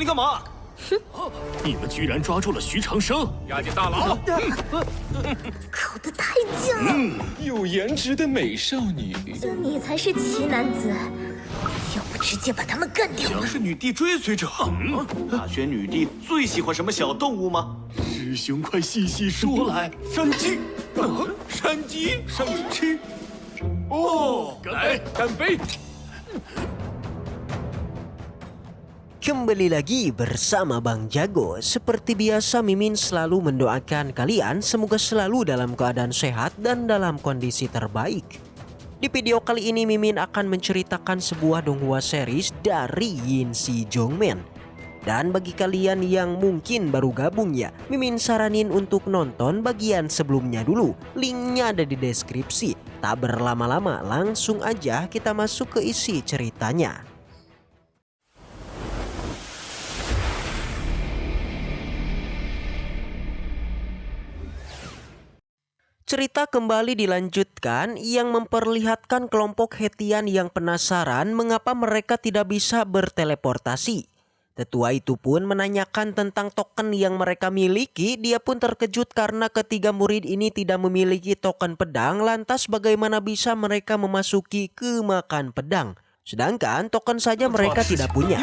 干嘛？你们居然抓住了徐长生，押进大牢！靠得太近了，有颜值的美少女，就你才是奇男子，要不直接把他们干掉？是女帝追随者。大轩女帝最喜欢什么小动物吗？师兄快细细说来。山鸡，山鸡，山鸡。哦，来干杯！ Kembali lagi bersama Bang Jago. Seperti biasa Mimin selalu mendoakan kalian semoga selalu dalam keadaan sehat dan dalam kondisi terbaik. Di video kali ini Mimin akan menceritakan sebuah donghua series dari Yin Si Jongmen. Dan bagi kalian yang mungkin baru gabung ya, Mimin saranin untuk nonton bagian sebelumnya dulu. Linknya ada di deskripsi. Tak berlama-lama langsung aja kita masuk ke isi ceritanya. Cerita kembali dilanjutkan yang memperlihatkan kelompok Hetian yang penasaran mengapa mereka tidak bisa berteleportasi. Tetua itu pun menanyakan tentang token yang mereka miliki. Dia pun terkejut karena ketiga murid ini tidak memiliki token pedang. Lantas bagaimana bisa mereka memasuki kemakan pedang? Sedangkan token saja mereka tidak punya.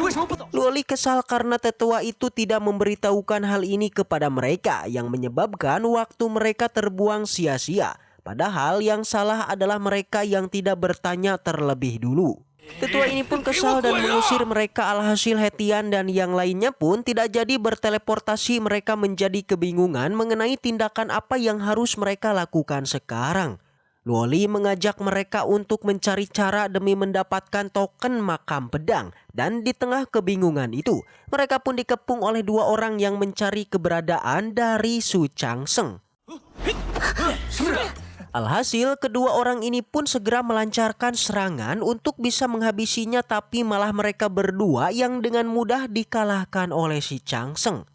Luoli kesal karena tetua itu tidak memberitahukan hal ini kepada mereka yang menyebabkan waktu mereka terbuang sia-sia. Padahal yang salah adalah mereka yang tidak bertanya terlebih dulu. Tetua ini pun kesal dan mengusir mereka. Alhasil Hetian dan yang lainnya pun tidak jadi berteleportasi. Mereka menjadi kebingungan mengenai tindakan apa yang harus mereka lakukan sekarang. Luoli mengajak mereka untuk mencari cara demi mendapatkan token makam pedang. Dan di tengah kebingungan itu, mereka pun dikepung oleh dua orang yang mencari keberadaan dari Su Changseng. Alhasil, kedua orang ini pun segera melancarkan serangan untuk bisa menghabisinya, tapi malah mereka berdua yang dengan mudah dikalahkan oleh si Changseng.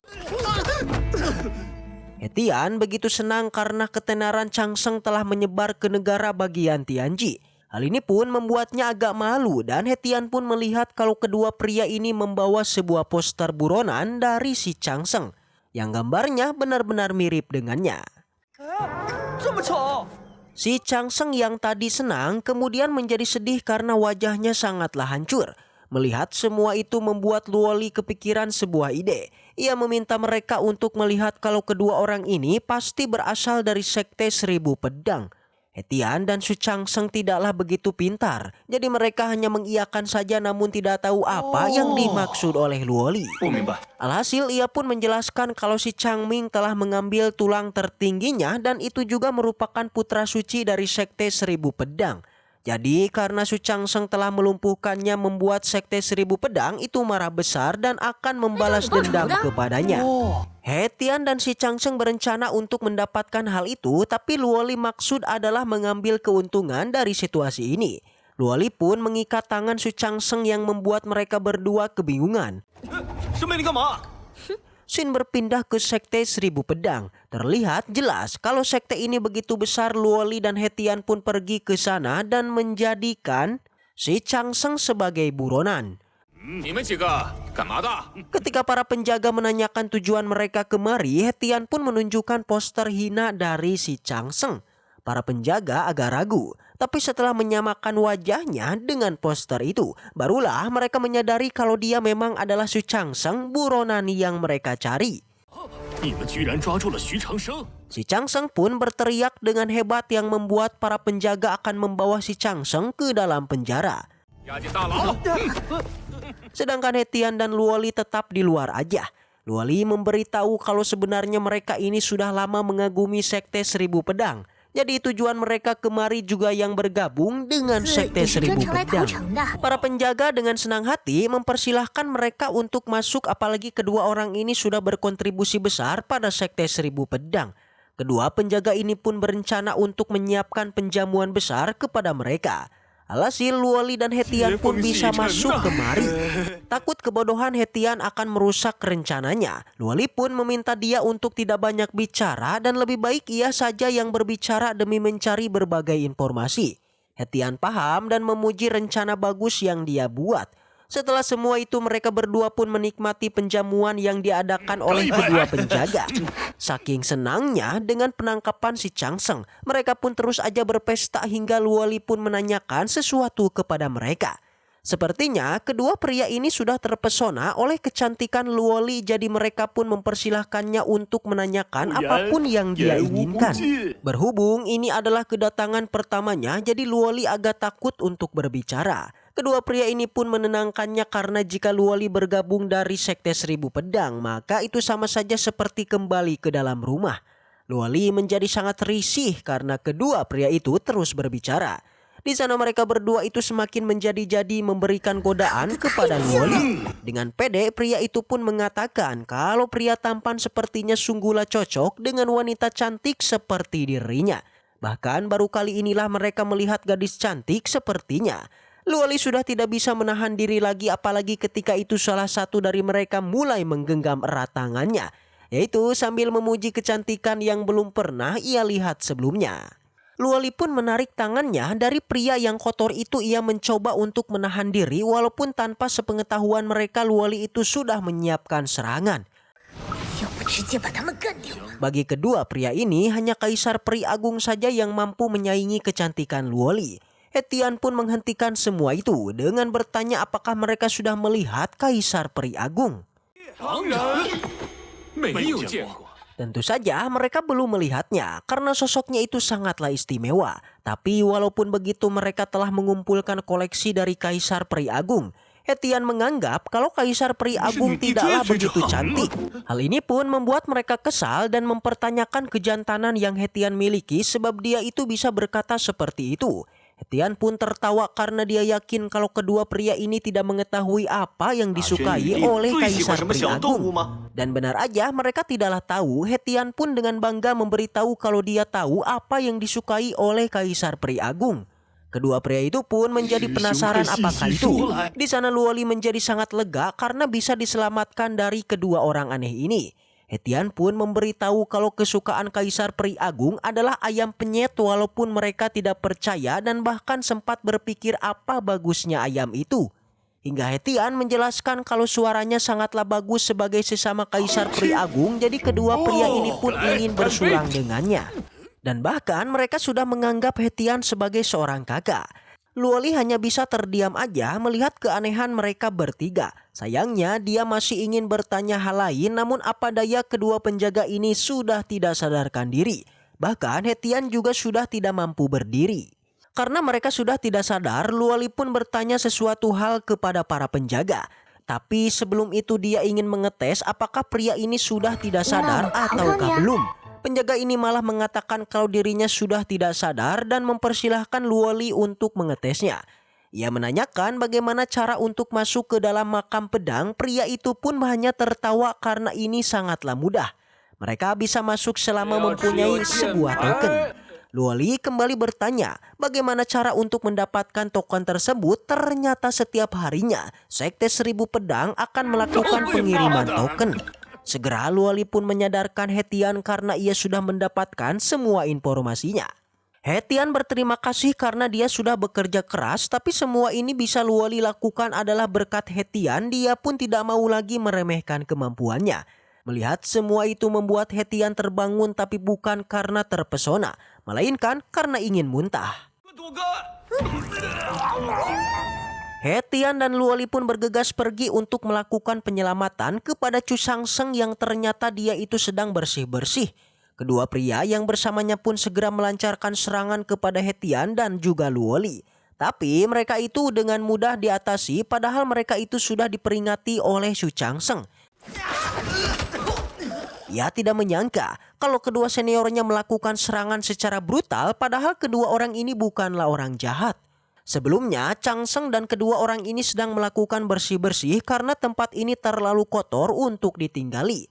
Hetian begitu senang karena ketenaran Changseng telah menyebar ke negara bagian Tianji. Hal ini pun membuatnya agak malu dan Hetian pun melihat kalau kedua pria ini membawa sebuah poster buronan dari si Changseng yang gambarnya benar-benar mirip dengannya. Si Changseng yang tadi senang kemudian menjadi sedih karena wajahnya sangatlah hancur. Melihat semua itu membuat Luoli kepikiran sebuah ide. Ia meminta mereka untuk melihat kalau kedua orang ini pasti berasal dari Sekte Seribu Pedang. Hetian dan Su Changseng tidaklah begitu pintar. Jadi mereka hanya mengiyakan saja namun tidak tahu apa yang dimaksud oleh Luoli. Alhasil ia pun menjelaskan kalau si Changming telah mengambil tulang tertingginya dan itu juga merupakan putra suci dari Sekte Seribu Pedang. Jadi karena Su Changseng telah melumpuhkannya membuat Sekte Seribu Pedang itu marah besar dan akan membalas dendam kepadanya. Hetian dan si Changseng berencana untuk mendapatkan hal itu, tapi Luoli maksud adalah mengambil keuntungan dari situasi ini. Luoli pun mengikat tangan Su Changseng yang membuat mereka berdua kebingungan. Shin berpindah ke Sekte Seribu Pedang. Terlihat jelas kalau sekte ini begitu besar. Luoli dan Hetian pun pergi ke sana dan menjadikan si Changseng sebagai buronan. Ketika para penjaga menanyakan tujuan mereka kemari, Hetian pun menunjukkan poster hina dari si Changseng. Para penjaga agak ragu, tapi setelah menyamakan wajahnya dengan poster itu, barulah mereka menyadari kalau dia memang adalah Su Changseng, buronan yang mereka cari. Si Changseng pun berteriak dengan hebat yang membuat para penjaga akan membawa si Changseng ke dalam penjara. Sedangkan Hetian dan Luoli tetap di luar aja. Luoli memberitahu kalau sebenarnya mereka ini sudah lama mengagumi Sekte Seribu Pedang. Jadi tujuan mereka kemari juga yang bergabung dengan Sekte Seribu Pedang. Para penjaga dengan senang hati mempersilahkan mereka untuk masuk, apalagi kedua orang ini sudah berkontribusi besar pada Sekte Seribu Pedang. Kedua penjaga ini pun berencana untuk menyiapkan penjamuan besar kepada mereka. Alhasil Luoli dan Hetian pun bisa masuk kemari. Takut kebodohan Hetian akan merusak rencananya. Luoli pun meminta dia untuk tidak banyak bicara dan lebih baik ia saja yang berbicara demi mencari berbagai informasi. Hetian paham dan memuji rencana bagus yang dia buat. Setelah semua itu mereka berdua pun menikmati penjamuan yang diadakan oleh kedua penjaga. Saking senangnya dengan penangkapan si Changseng, mereka pun terus aja berpesta hingga Luoli pun menanyakan sesuatu kepada mereka. Sepertinya kedua pria ini sudah terpesona oleh kecantikan Luoli, jadi mereka pun mempersilahkannya untuk menanyakan apapun yang dia inginkan. Berhubung ini adalah kedatangan pertamanya, jadi Luoli agak takut untuk berbicara. Kedua pria ini pun menenangkannya karena jika Luoli bergabung dari Sekte Seribu Pedang, maka itu sama saja seperti kembali ke dalam rumah. Luoli menjadi sangat risih karena kedua pria itu terus berbicara. Di sana mereka berdua itu semakin menjadi-jadi memberikan godaan kepada Luoli. Dengan pede, pria itu pun mengatakan kalau pria tampan sepertinya sungguhlah cocok dengan wanita cantik seperti dirinya. Bahkan baru kali inilah mereka melihat gadis cantik sepertinya. Luoli sudah tidak bisa menahan diri lagi, apalagi ketika itu salah satu dari mereka mulai menggenggam erat tangannya, yaitu sambil memuji kecantikan yang belum pernah ia lihat sebelumnya. Luoli pun menarik tangannya dari pria yang kotor itu. Ia mencoba untuk menahan diri walaupun tanpa sepengetahuan mereka Luoli itu sudah menyiapkan serangan. Bagi kedua pria ini hanya Kaisar Peri Agung saja yang mampu menyaingi kecantikan Luoli. Hetian pun menghentikan semua itu dengan bertanya apakah mereka sudah melihat Kaisar Peri Agung. Tentu saja mereka belum melihatnya karena sosoknya itu sangatlah istimewa. Tapi walaupun begitu mereka telah mengumpulkan koleksi dari Kaisar Peri Agung. Hetian menganggap kalau Kaisar Peri Agung tidaklah begitu cantik. Hal ini pun membuat mereka kesal dan mempertanyakan kejantanan yang Hetian miliki sebab dia itu bisa berkata seperti itu. Hetian pun tertawa karena dia yakin kalau kedua pria ini tidak mengetahui apa yang disukai oleh Kaisar Peri Agung. Dan benar aja mereka tidaklah tahu. Hetian pun dengan bangga memberitahu kalau dia tahu apa yang disukai oleh Kaisar Peri Agung. Kedua pria itu pun menjadi penasaran apakah itu. Di sana Luoli menjadi sangat lega karena bisa diselamatkan dari kedua orang aneh ini. Hetian pun memberitahu kalau kesukaan Kaisar Peri Agung adalah ayam penyet walaupun mereka tidak percaya dan bahkan sempat berpikir apa bagusnya ayam itu. Hingga Hetian menjelaskan kalau suaranya sangatlah bagus sebagai sesama Kaisar Peri Agung, jadi kedua pria ini pun ingin bersurang dengannya. Dan bahkan mereka sudah menganggap Hetian sebagai seorang kakak. Luoli hanya bisa terdiam aja melihat keanehan mereka bertiga. Sayangnya dia masih ingin bertanya hal lain, namun apa daya kedua penjaga ini sudah tidak sadarkan diri. Bahkan Hetian juga sudah tidak mampu berdiri. Karena mereka sudah tidak sadar, Luoli pun bertanya sesuatu hal kepada para penjaga. Tapi sebelum itu dia ingin mengetes apakah pria ini sudah tidak sadar ataukah belum. Penjaga ini malah mengatakan kalau dirinya sudah tidak sadar dan mempersilahkan Luoli untuk mengetesnya. Ia menanyakan bagaimana cara untuk masuk ke dalam makam pedang. Pria itu pun hanya tertawa karena ini sangatlah mudah. Mereka bisa masuk selama mempunyai sebuah token. Luoli kembali bertanya bagaimana cara untuk mendapatkan token tersebut. Ternyata setiap harinya Sekte Seribu Pedang akan melakukan pengiriman token. Segera Luoli pun menyadarkan Hetian karena ia sudah mendapatkan semua informasinya. Hetian berterima kasih karena dia sudah bekerja keras, tapi semua ini bisa Luoli lakukan adalah berkat Hetian. Dia pun tidak mau lagi meremehkan kemampuannya. Melihat semua itu membuat Hetian terbangun, tapi bukan karena terpesona, melainkan karena ingin muntah. Hetian dan Luoli pun bergegas pergi untuk melakukan penyelamatan kepada Chu Changseng yang ternyata dia itu sedang bersih-bersih. Kedua pria yang bersamanya pun segera melancarkan serangan kepada Hetian dan juga Luoli. Tapi mereka itu dengan mudah diatasi padahal mereka itu sudah diperingati oleh Chu Changseng. Ia tidak menyangka kalau kedua seniornya melakukan serangan secara brutal padahal kedua orang ini bukanlah orang jahat. Sebelumnya, Changseng dan kedua orang ini sedang melakukan bersih-bersih karena tempat ini terlalu kotor untuk ditinggali.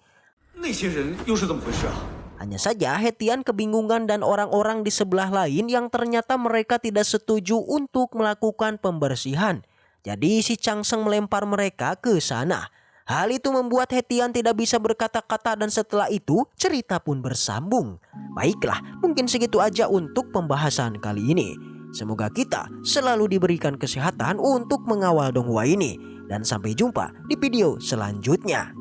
Hanya saja Hetian kebingungan dan orang-orang di sebelah lain yang ternyata mereka tidak setuju untuk melakukan pembersihan. Jadi si Changseng melempar mereka ke sana. Hal itu membuat Hetian tidak bisa berkata-kata dan setelah itu cerita pun bersambung. Baiklah, mungkin segitu aja untuk pembahasan kali ini. Semoga kita selalu diberikan kesehatan untuk mengawal donghua ini. dan sampai jumpa di video selanjutnya.